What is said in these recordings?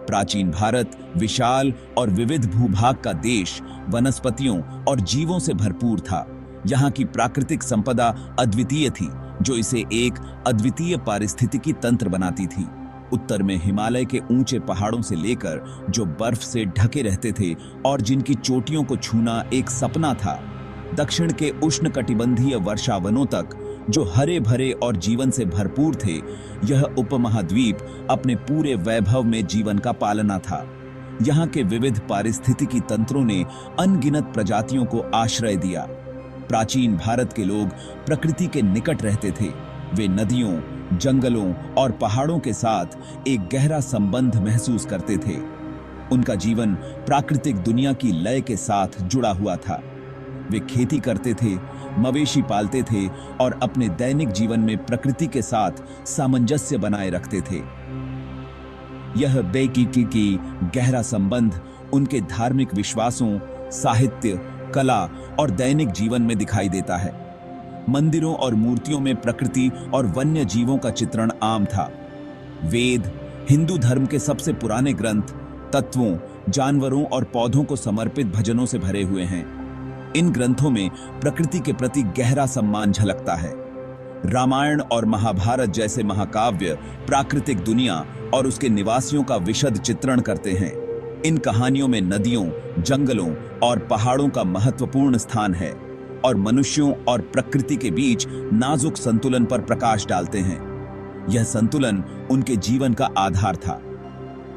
प्राचीन भारत विशाल और विविध भूभाग का देश, वनस्पतियों और जीवों से भरपूर था। यहाँ की प्राकृतिक संपदा अद्वितीय थी, जो इसे एक अद्वितीय पारिस्थितिकी तंत्र बनाती थी। उत्तर में हिमालय के ऊंचे पहाड़ों से लेकर जो बर्फ से ढके रहते थे और जिनकी चोटियों को छूना एक सपना था, दक्षिण के उष्णकटिबंधीय वर्षावनों तक जो हरे भरे और जीवन से भरपूर थे, यह उपमहाद्वीप अपने पूरे वैभव में जीवन का पालना था। यहाँ के विविध पारिस्थितिकी तंत्रों ने अनगिनत प्रजातियों को आश्रय दिया। प्राचीन भारत के लोग प्रकृति के निकट रहते थे। वे नदियों, जंगलों और पहाड़ों के साथ एक गहरा संबंध महसूस करते थे। उनका जीवन प्राकृतिक दुनिया की लय के साथ जुड़ा हुआ था। वे खेती करते थे, मवेशी पालते थे और अपने दैनिक जीवन में प्रकृति के साथ सामंजस्य बनाए रखते थे। यह बेकीकी गहरा संबंध उनके धार्मिक विश्वासों, साहित्य, कला और दैनिक जीवन में दिखाई देता है। मंदिरों और मूर्तियों में प्रकृति और वन्य जीवों का चित्रण आम था। वेद, हिंदू धर्म के सबसे पुराने ग्रंथ, तत्वों, जानवरों और पौधों को समर्पित भजनों से भरे हुए हैं। इन ग्रंथों में प्रकृति के प्रति गहरा सम्मान झलकता है। रामायण और महाभारत जैसे महाकाव्य प्राकृतिक दुनिया और उसके निवासियों का विशद चित्रण करते हैं। इन कहानियों में नदियों, जंगलों और पहाड़ों का महत्वपूर्ण स्थान है और मनुष्यों और प्रकृति के बीच नाजुक संतुलन पर प्रकाश डालते हैं। यह संतुलन उनके जीवन का आधार था।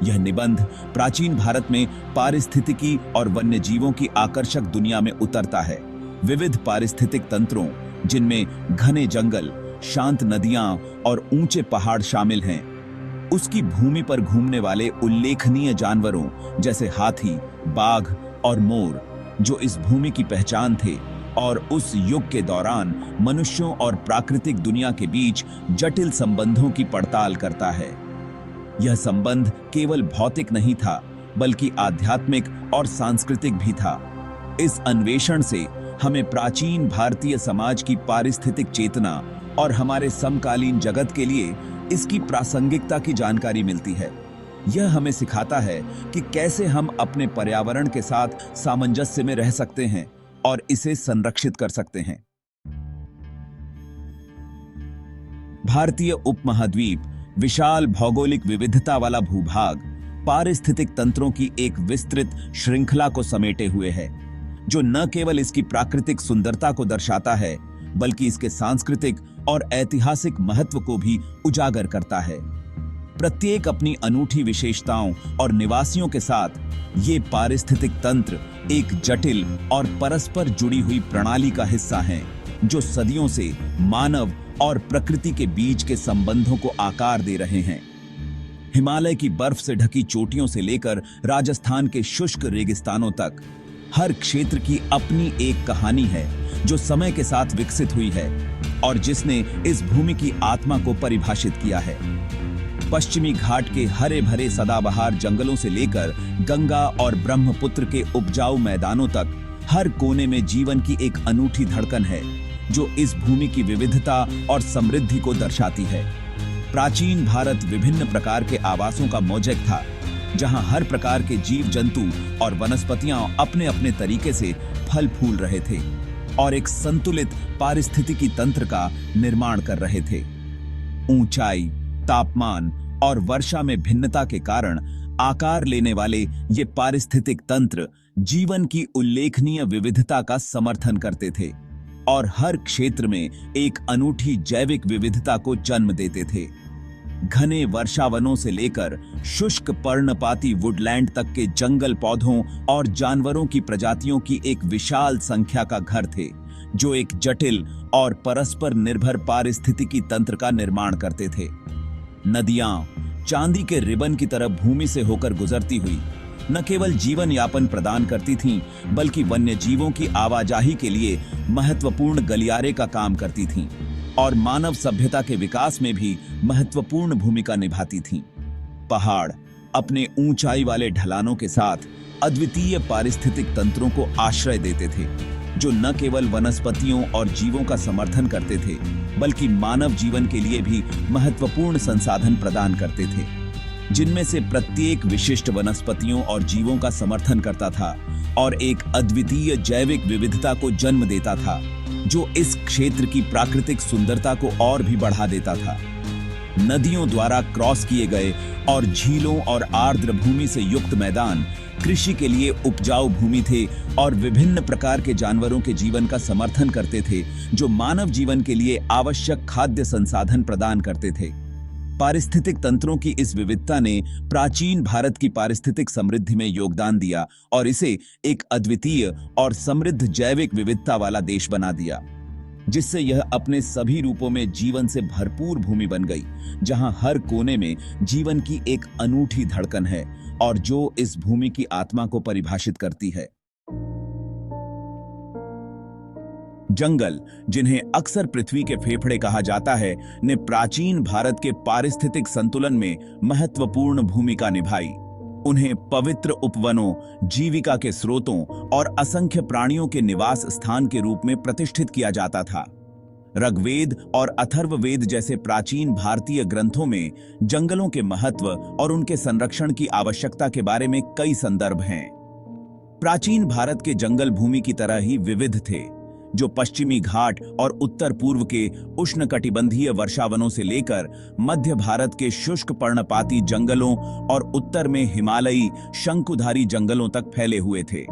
यह निबंध प्राचीन भारत में पारिस्थितिकी और वन्य जीवों की आकर्षक दुनिया में उतरता है। विविध पारिस्थितिक तंत्रों, जिनमें घने जंगल, शांत नदियां और ऊंचे पहाड़ शामिल हैं, उसकी भूमि पर घूमने वाले उल्लेखनीय जानवरों जैसे हाथी, बाघ और मोर, जो इस भूमि की पहचान थे और उस युग के दौरान मनुष्यों और प्राकृतिक दुनिया के बीच जटिल संबंधों की पड़ताल करता है। यह संबंध केवल भौतिक नहीं था, बल्कि आध्यात्मिक और सांस्कृतिक भी था। इस अन्वेषण से हमें प्राचीन भारतीय समाज की पारिस्थितिक चेतना और हमारे समकालीन जगत के लिए इसकी प्रासंगिकता की जानकारी मिलती है। यह हमें सिखाता है कि कैसे हम अपने पर्यावरण के साथ सामंजस्य में रह सकते हैं और इसे संरक्षित कर सकते हैं। भारतीय उपमहाद्वीप विशाल भौगोलिक विविधता वाला भूभाग पारिस्थितिक तंत्रों की एक विस्तृत श्रृंखला को समेटे हुए है, जो न केवल इसकी प्राकृतिक सुंदरता को दर्शाता है, बल्कि इसके सांस्कृतिक और ऐतिहासिक महत्व को भी उजागर करता है। प्रत्येक अपनी अनूठी विशेषताओं और निवासियों के साथ ये पारिस्थितिक तंत्र एक जटिल और परस्पर जुड़ी हुई प्रणाली का हिस्सा हैं, जो सदियों से मानव और प्रकृति के बीच के संबंधों को आकार दे रहे हैं। हिमालय की बर्फ से ढकी चोटियों से लेकर राजस्थान के शुष्क रेगिस्तानों तक, हर क्षेत्र की अपनी एक कहानी है, जो समय के साथ विकसित हुई है और जिसने इस भूमि की आत्मा को परिभाषित किया है। पश्चिमी घाट के हरे भरे सदाबहार जंगलों से लेकर गंगा और ब्रह्मपुत्र के उपजाऊ मैदानों तक, हर कोने में जीवन की एक अनूठी धड़कन है, जो इस भूमि की विविधता और समृद्धि को दर्शाती है। प्राचीन भारत विभिन्न प्रकार के आवासों का मौजक था, जहां हर प्रकार के जीव जंतु और वनस्पतियां अपने अपने तरीके से फल फूल रहे थे और एक संतुलित पारिस्थितिकी तंत्र का निर्माण कर रहे थे। ऊंचाई, तापमान और वर्षा में भिन्नता के कारण आकार लेने वाले ये पारिस्थितिक तंत्र जीवन की उल्लेखनीय विविधता का समर्थन करते थे और हर क्षेत्र में एक अनूठी जैविक विविधता को जन्म देते थे। घने वर्षावनों से लेकर शुष्क पर्णपाती वुडलैंड तक के जंगल पौधों और जानवरों की प्रजातियों की एक विशाल संख्या का घर थे, जो एक जटिल और परस्पर निर्भर पारिस्थितिकी तंत्र का निर्माण करते थे। नदियां चांदी के रिबन की तरह भूमि से होकर गुजरती हुई न केवल जीवन यापन प्रदान करती थीं, बल्कि वन्य जीवों की आवाजाही के लिए महत्वपूर्ण गलियारे का काम करती थीं और मानव सभ्यता के विकास में भी महत्वपूर्ण भूमिका निभाती थीं। पहाड़ अपने ऊंचाई वाले ढलानों के साथ अद्वितीय पारिस्थितिक तंत्रों को आश्रय देते थे, जो न केवल वनस्पतियों और जीवों का समर्थन करते थे, बल्कि मानव जीवन के लिए भी महत्वपूर्ण संसाधन प्रदान करते थे। जिनमें से प्रत्येक विशिष्ट वनस्पतियों और जीवों का समर्थन करता था और एक अद्वितीय जैविक विविधता को जन्म देता था, जो इस क्षेत्र की प्राकृतिक सुंदरता को और भी बढ़ा देता था। नदियों द्वारा क्रॉस किए गए और झीलों और आर्द्र भूमि से युक्त मैदान कृषि के लिए उपजाऊ भूमि थे और विभिन्न प्रकार के जानवरों के जीवन का समर्थन करते थे, जो मानव जीवन के लिए आवश्यक खाद्य संसाधन प्रदान करते थे। पारिस्थितिक तंत्रों की इस विविधता ने प्राचीन भारत की पारिस्थितिक समृद्धि में योगदान दिया और इसे एक अद्वितीय और समृद्ध जैविक विविधता वाला देश बना दिया, जिससे यह अपने सभी रूपों में जीवन से भरपूर भूमि बन गई, जहां हर कोने में जीवन की एक अनूठी धड़कन है और जो इस भूमि की आत्मा को परिभाषित करती है। जंगल, जिन्हें अक्सर पृथ्वी के फेफड़े कहा जाता है, ने प्राचीन भारत के पारिस्थितिक संतुलन में महत्वपूर्ण भूमिका निभाई। उन्हें पवित्र उपवनों, जीविका के स्रोतों और असंख्य प्राणियों के निवास स्थान के रूप में प्रतिष्ठित किया जाता था। ऋग्वेद और अथर्ववेद जैसे प्राचीन भारतीय ग्रंथों में जंगलों के महत्व और उनके संरक्षण की आवश्यकता के बारे में कई संदर्भ हैं। प्राचीन भारत के जंगल भूमि की तरह ही विविध थे, जो पश्चिमी घाट और उत्तर पूर्व के उष्णकटिबंधीय वर्षावनों से लेकर मध्य भारत के शुष्क पर्णपाती जंगलों और उत्तर में हिमालयी शंकुधारी जंगलों तक फैले हुए थे।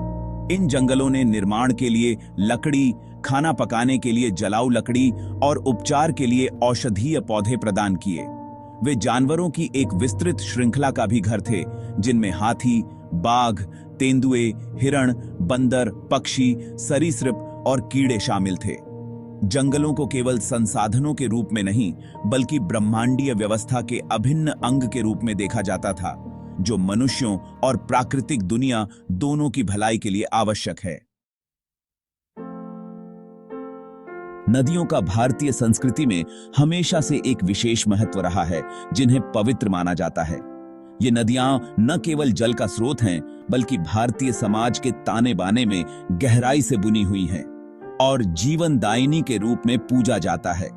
इन जंगलों ने निर्माण के लिए लकड़ी, खाना पकाने के लिए जलाऊ लकड़ी और उपचार के लिए औषधीय पौधे प्रदान किए। वे जानवरों की एक विस्तृत श्रृंखला का भी घर थे, जिनमें हाथी, बाघ, तेंदुए, हिरण, बंदर, पक्षी, सरीसृप और कीड़े शामिल थे। जंगलों को केवल संसाधनों के रूप में नहीं, बल्कि ब्रह्मांडीय व्यवस्था के अभिन्न अंग के रूप में देखा जाता था, जो मनुष्यों और प्राकृतिक दुनिया दोनों की भलाई के लिए आवश्यक है। नदियों का भारतीय संस्कृति में हमेशा से एक विशेष महत्व रहा है, जिन्हें पवित्र माना जाता है। ये नदियां न केवल जल का स्रोत हैं, बल्कि भारतीय समाज के ताने बाने में गहराई से बुनी हुई हैं और जीवनदायिनी के रूप में पूजा जाता है।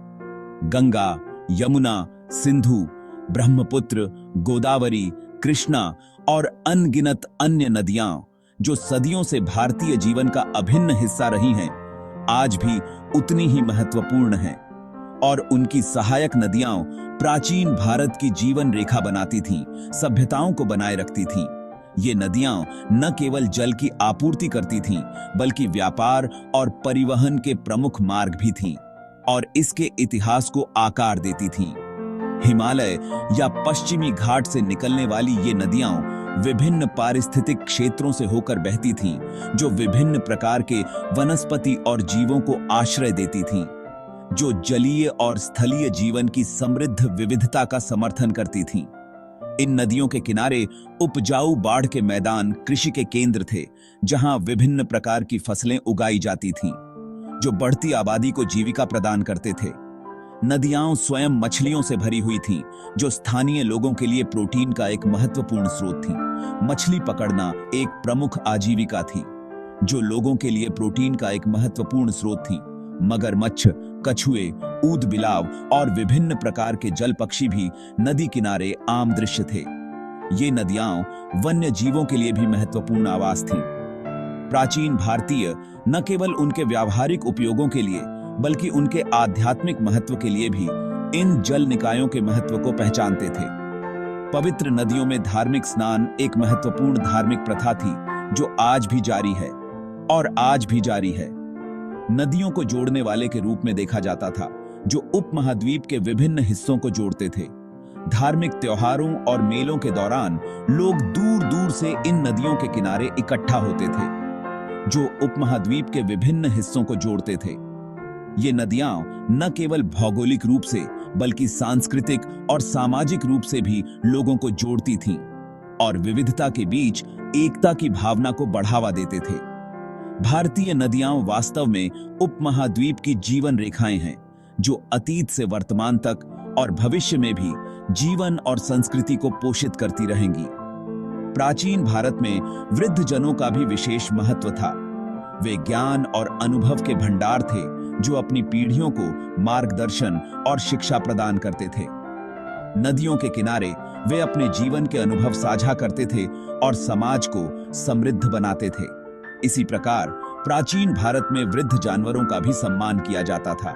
गंगा, यमुना, सिंधु, ब्रह्मपुत्र, गोदावरी, कृष्णा और अनगिनत अन्य नदियां, जो सदियों से भारतीय जीवन का अभिन्न हिस्सा रही हैं, आज भी उतनी ही महत्वपूर्ण हैं और उनकी सहायक नदियां प्राचीन भारत की जीवन रेखा बनाती थीं, सभ्यताओं को बनाए रखती थीं। ये नदियां न केवल जल की आपूर्ति करती थीं, बल्कि व्यापार और परिवहन के प्रमुख मार्ग भी थीं और इसके इतिहास को आकार देती थीं। हिमालय या पश्चिमी घाट से निकलने वाली ये नदियां विभिन्न पारिस्थितिक क्षेत्रों से होकर बहती थीं, जो विभिन्न प्रकार के वनस्पति और जीवों को आश्रय देती थीं, जो जलीय और स्थलीय जीवन की समृद्ध विविधता का समर्थन करती थीं। इन नदियों के किनारे उपजाऊ बाढ़ के मैदान कृषि के केंद्र थे, जहां विभिन्न प्रकार की फसलें उगाई जाती थीं, जो बढ़ती आबादी को जीविका प्रदान करते थे। नदियां स्वयं मछलियों से भरी हुई थीं, जो स्थानीय लोगों के लिए प्रोटीन का एक महत्वपूर्ण स्रोत थीं। मछली पकड़ना एक प्रमुख आजीविका थी, जो लोगों के लिए प्रोटीन का एक महत्वपूर्ण स्रोत थी। मगरमच्छ, कछुए, ऊद बिलाव और विभिन्न प्रकार के जल पक्षी भी नदी किनारे आम दृश्य थे। ये नदियां वन्य जीवों के लिए भी महत्वपूर्ण आवास थीं। प्राचीन भारतीय न केवल उनके व्यावहारिक उपयोगों के लिए, बल्कि उनके आध्यात्मिक महत्व के लिए भी इन जल निकायों के महत्व को पहचानते थे। पवित्र नदियों में धार्मिक स्नान एक महत्वपूर्ण धार्मिक प्रथा थी, जो आज भी जारी है। नदियों को जोड़ने वाले के रूप में देखा जाता था, जो उपमहाद्वीप के विभिन्न हिस्सों को जोड़ते थे। धार्मिक त्योहारों और मेलों के दौरान लोग दूर दूर से इन नदियों के किनारे इकट्ठा होते थे, जो उपमहाद्वीप के विभिन्न हिस्सों को जोड़ते थे। ये नदियां न केवल भौगोलिक रूप से, बल्कि सांस्कृतिक और सामाजिक रूप से भी लोगों को जोड़ती थीं और विविधता के बीच एकता की भावना को बढ़ावा देते थे। भारतीय नदियां वास्तव में उपमहाद्वीप की जीवन रेखाएं हैं, जो अतीत से वर्तमान तक और भविष्य में भी जीवन और संस्कृति को पोषित करती रहेंगी। प्राचीन भारत में वृद्ध जनों का भी विशेष महत्व था। वे ज्ञान और अनुभव के भंडार थे, जो अपनी पीढ़ियों को मार्गदर्शन और शिक्षा प्रदान करते थे। नदियों के किनारे वे अपने जीवन के अनुभव साझा करते थे और समाज को समृद्ध बनाते थे। इसी प्रकार प्राचीन भारत में वृद्ध जानवरों का भी सम्मान किया जाता था।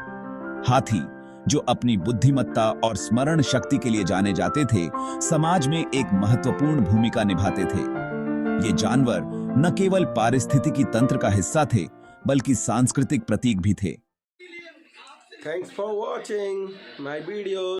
हाथी, जो अपनी बुद्धिमत्ता और स्मरण शक्ति के लिए जाने जाते थे, समाज में एक महत्वपूर्ण भूमिका निभाते थे। ये जानवर न केवल पारिस्थितिकी तंत्र का हिस्सा थे, बल्कि सांस्कृतिक प्रतीक भी थे। Thanks for watching my video.